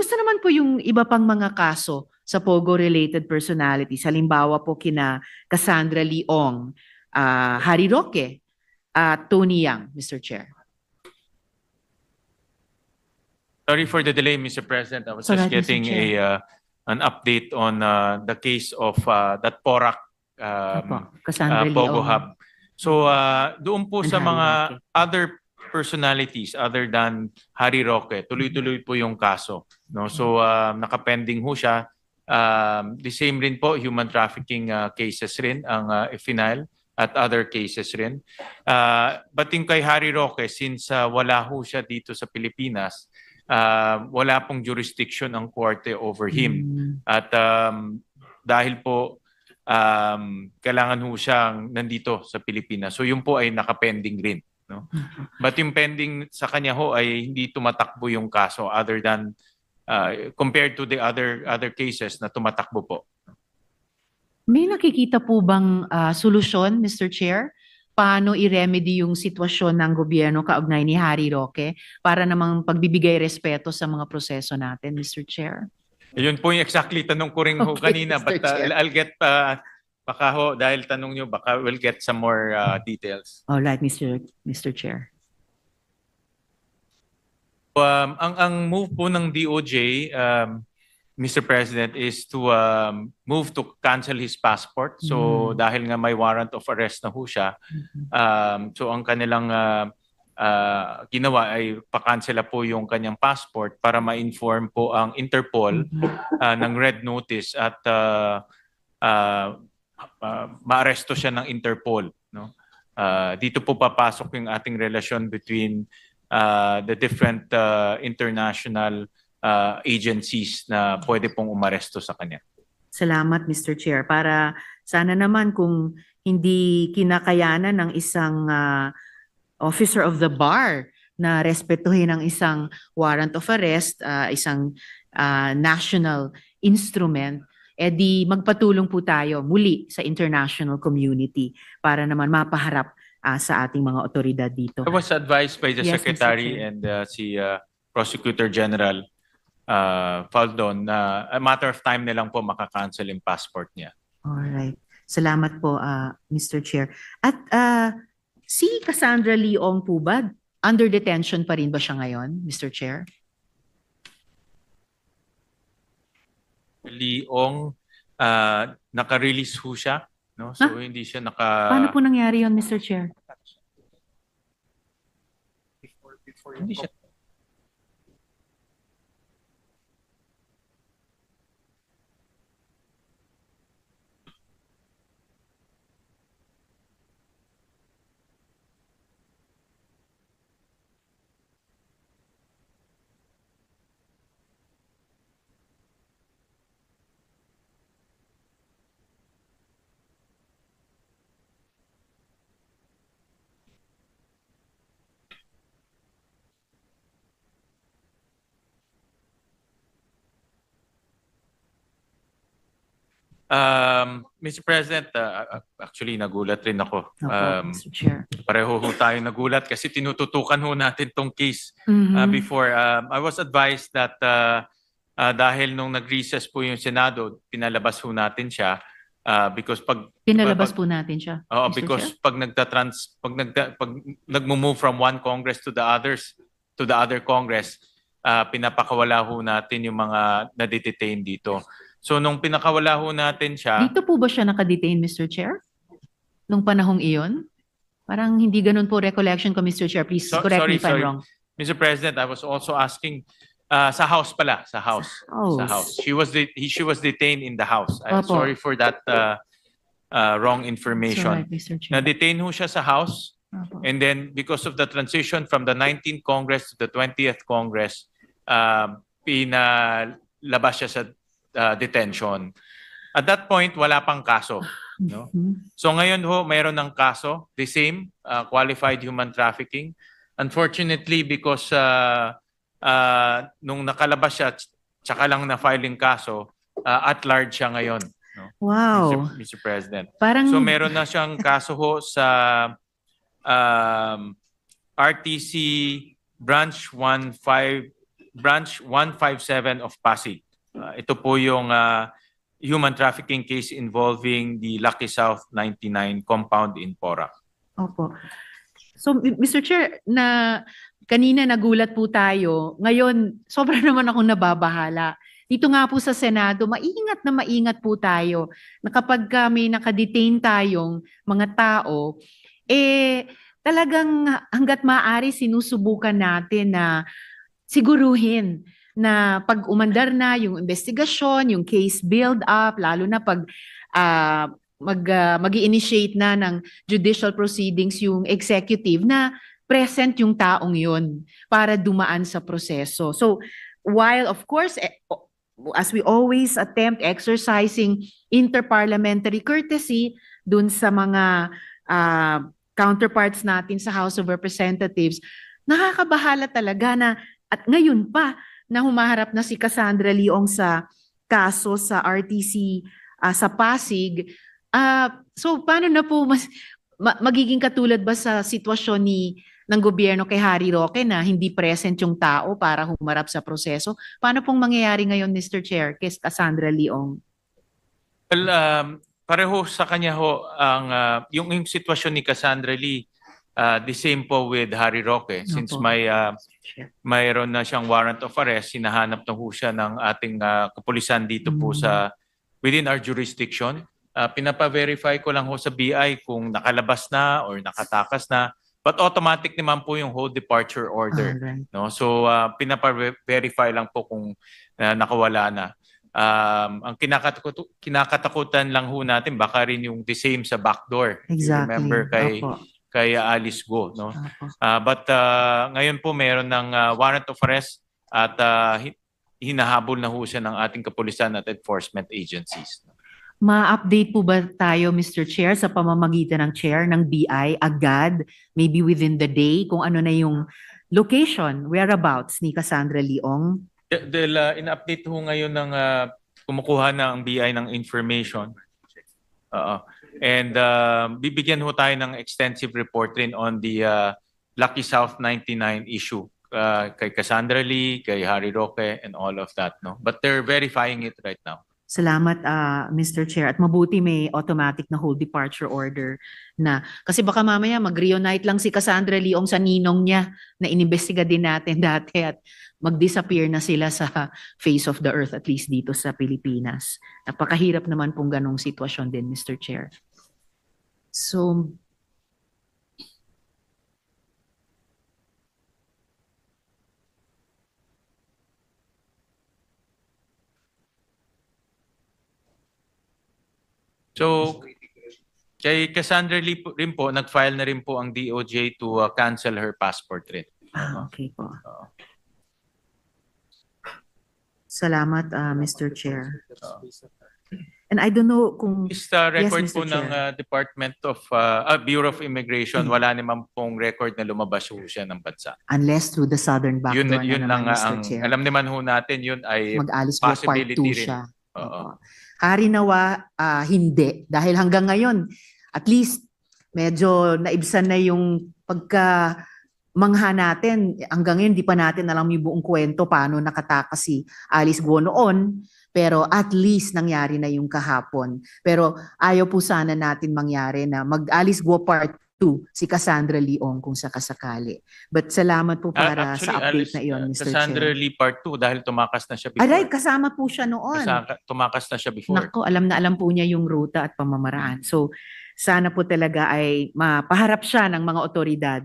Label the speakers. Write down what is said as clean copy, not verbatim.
Speaker 1: Kumusta naman po yung iba pang mga kaso sa Pogo-related personalities? Halimbawa po kina Cassandra Leong, Harry Roque, at Tony Yang, Mr. Chair.
Speaker 2: Sorry for the delay, Mr. President. I was
Speaker 1: It's all
Speaker 2: just
Speaker 1: right, Mr.
Speaker 2: getting
Speaker 1: Chair.
Speaker 2: an update on the case of that PORAC
Speaker 1: Opo, Cassandra
Speaker 2: Pogo
Speaker 1: Leong.
Speaker 2: Hub. So doon po
Speaker 1: And
Speaker 2: sa
Speaker 1: Harry
Speaker 2: mga
Speaker 1: Roque.
Speaker 2: other personalities other than Harry Roque, tuloy-tuloy po yung kaso. No? So nakapending ho siya. The same rin po, human trafficking cases rin ang final at other cases rin. But yung kay Harry Roque, since wala ho siya dito sa Pilipinas, wala pong jurisdiction ang korte over him. At dahil po kailangan ho siyang nandito sa Pilipinas. So yun po ay nakapending rin. No? But yung pending sa kanya ho ay hindi tumatakbo yung kaso other than compared to the other cases na tumatakbo po.
Speaker 1: May nakikita po bang solusyon, Mr. Chair? Paano i-remedy yung sitwasyon ng gobyerno kaugnay ni Harry Roque para namang pagbibigay respeto sa mga proseso natin, Mr. Chair?
Speaker 2: Yun po yung exactly tanong ko rin ho
Speaker 1: Okay,
Speaker 2: kanina.
Speaker 1: Mr.
Speaker 2: But
Speaker 1: Chair.
Speaker 2: I'll get, baka ho, dahil tanong nyo, baka we'll get some more details.
Speaker 1: All right, Mr. Chair.
Speaker 2: Ang move po ng DOJ, Mr. President, is to move to cancel his passport. So dahil nga may warrant of arrest na ho siya, so ang kanilang ginawa ay pakansela po yung kanyang passport para ma-inform po ang Interpol ng red notice at maaresto siya ng Interpol. No? Dito po papasok yung ating relasyon between the different international agencies na pwede pong umaresto sa kanya.
Speaker 1: Salamat, Mr. Chair. Para sana naman kung hindi kinakayanan ng isang officer of the bar na respetuhin ang isang warrant of arrest, isang national instrument, di magpatulong po tayo muli sa international community para naman mapaharap sa ating mga otoridad dito.
Speaker 2: I was advised by the
Speaker 1: Yes, Mr.
Speaker 2: Secretary
Speaker 1: Chair.
Speaker 2: and si Prosecutor General Faldon na a matter of time na lang po makakancel yung passport niya.
Speaker 1: Alright. Salamat po, Mr. Chair. At si Cassandra Leong po ba, under detention pa rin ba siya ngayon, Mr. Chair?
Speaker 2: Leong, naka-release ho siya. No? So hindi siya
Speaker 1: Paano po nangyari yon, Mr. Chair?
Speaker 2: Hindi siya. Mr. President, actually nagulat rin ako.
Speaker 1: Mr. Chair.
Speaker 2: Pareho ho tayo nagulat kasi tinututukan ho natin tong case before. I was advised that dahil nung nag-recess po yung Senado, pinalabas ho natin siya because pag
Speaker 1: Pinalabas po natin siya,
Speaker 2: Oo,
Speaker 1: Mr.
Speaker 2: because
Speaker 1: Chair?
Speaker 2: pag nagmo-move from one Congress to the other Congress, pinapakawala ho natin yung mga na-detain dito. So nung pinakawala ho natin siya,
Speaker 1: Dito po ba siya nakadetain, Mr. Chair? Nung panahong iyon? Parang hindi ganun po recollection ko, Mr. Chair. Please correct me if I'm wrong.
Speaker 2: Mr. President, I was also asking sa House pala, sa House. Sa House. She was detained in the House. I'm
Speaker 1: Opo.
Speaker 2: sorry for that wrong information.
Speaker 1: Sorry, Mr. Chair.
Speaker 2: Na-detain ho siya sa House.
Speaker 1: Opo.
Speaker 2: And then because of the transition from the 19th Congress to the 20th Congress, pinalabas siya sa detention. At that point, wala pang kaso. No? So ngayon ho, mayroon ng kaso, the same, qualified human trafficking. Unfortunately, because nung nakalabas siya, tsaka lang na-filing kaso, at large siya ngayon. No?
Speaker 1: Wow.
Speaker 2: Mr. President.
Speaker 1: Parang
Speaker 2: So meron na siyang kaso ho sa RTC Branch 15 Branch 157 of Pasig. Ito po yung human trafficking case involving the Lucky South 99 compound in Porac.
Speaker 1: Opo. So, Mr. Chair, kanina nagulat po tayo. Ngayon, sobra naman akong nababahala. Dito nga po sa Senado, maingat po tayo na kapag may nakadetain tayong mga tao, talagang hanggat maaari sinusubukan natin na siguruhin na pag umandar na yung investigasyon, yung case build-up, lalo na pag mag-i-initiate na ng judicial proceedings yung executive na present yung taong yun para dumaan sa proseso. So, while of course, as we always attempt exercising interparliamentary courtesy dun sa mga counterparts natin sa House of Representatives, nakakabahala talaga na at ngayon pa na humaharap na si Cassandra Leong sa kaso sa RTC sa Pasig. So paano na po magiging katulad ba sa sitwasyon ng gobyerno kay Harry Roque na hindi present yung tao para humarap sa proseso? Paano pong mangyayari ngayon, Mr. Chair, kay Cassandra Leong?
Speaker 2: Well, pareho sa kanya ho ang yung sitwasyon ni Cassandra Lee, the same po with Harry Roque. Since mayroon na siyang warrant of arrest, hinahanap na ho siya ng ating kapulisan dito po sa within our jurisdiction. Pinapa-verify ko lang ho sa BI kung nakalabas na or nakatakas na. But automatic naman po yung whole departure order.
Speaker 1: Alright.
Speaker 2: No? So pinapa-verify lang po kung nakawala na. Ang kinakatakutan lang ho natin baka rin yung the same sa backdoor.
Speaker 1: Exactly.
Speaker 2: You remember
Speaker 1: Opo.
Speaker 2: kay Alice Go, no?
Speaker 1: Opo.
Speaker 2: But ngayon po mayroon ng warrant of arrest at hinahabol na ho siya ng ating kapulisan at enforcement agencies.
Speaker 1: Ma-update po ba tayo, Mr. Chair, sa pamamagitan ng chair ng BI agad, maybe within the day, kung ano na yung location, whereabouts ni Cassandra Leong?
Speaker 2: Dahil in-update ho ngayon ng kumukuha na ang BI ng information. And bibigyan ho tayo ng extensive report rin on the Lucky South 99 issue kay Cassandra Lee, kay Harry Roque, and all of that. No? But they're verifying it right now.
Speaker 1: Salamat, Mr. Chair. At mabuti may automatic na whole departure order na. Kasi baka mamaya mag-reunite lang si Cassandra Leong sa ninong niya na inimbestiga din natin dati at mag-disappear na sila sa face of the earth, at least dito sa Pilipinas. Napakahirap naman pong ganong sitwasyon din, Mr. Chair. So,
Speaker 2: kay Cassandra Lee rin po, nag-file na rin po ang DOJ to cancel her passport rin.
Speaker 1: okay po. Salamat, Mr. Chair. And I don't know kung...
Speaker 2: This record
Speaker 1: Yes,
Speaker 2: po
Speaker 1: Mr.
Speaker 2: ng
Speaker 1: Chair.
Speaker 2: Department of Bureau of Immigration, wala naman pong record na lumabas ho siya ng bansa.
Speaker 1: Unless through the southern backdoor
Speaker 2: Yun
Speaker 1: na
Speaker 2: lang
Speaker 1: naman, Mr.
Speaker 2: ang
Speaker 1: Chair.
Speaker 2: alam naman ho natin, yun ay
Speaker 1: Mag-alis po part 2
Speaker 2: possibility rin.
Speaker 1: siya.
Speaker 2: Oo.
Speaker 1: Opo. Hari nawa, hindi. Dahil hanggang ngayon, at least medyo naibsan na yung pagka-mangha natin. Hanggang ngayon, di pa natin alam yung buong kwento paano nakatakas si Alice Guo noon. Pero at least nangyari na yung kahapon. Pero ayaw po sana natin mangyari na mag-Alice Guo part 2 si Cassandra Leong kung sakasakali. But salamat po para
Speaker 2: Actually,
Speaker 1: sa update na iyon, Mr.
Speaker 2: Cassandra
Speaker 1: Chair.
Speaker 2: Lee part 2 dahil tumakas na siya before.
Speaker 1: Aray, kasama po siya noon.
Speaker 2: Tumakas na siya before.
Speaker 1: Nako, alam na alam po niya yung ruta at pamamaraan. So, sana po talaga ay mapaharap siya ng mga otoridad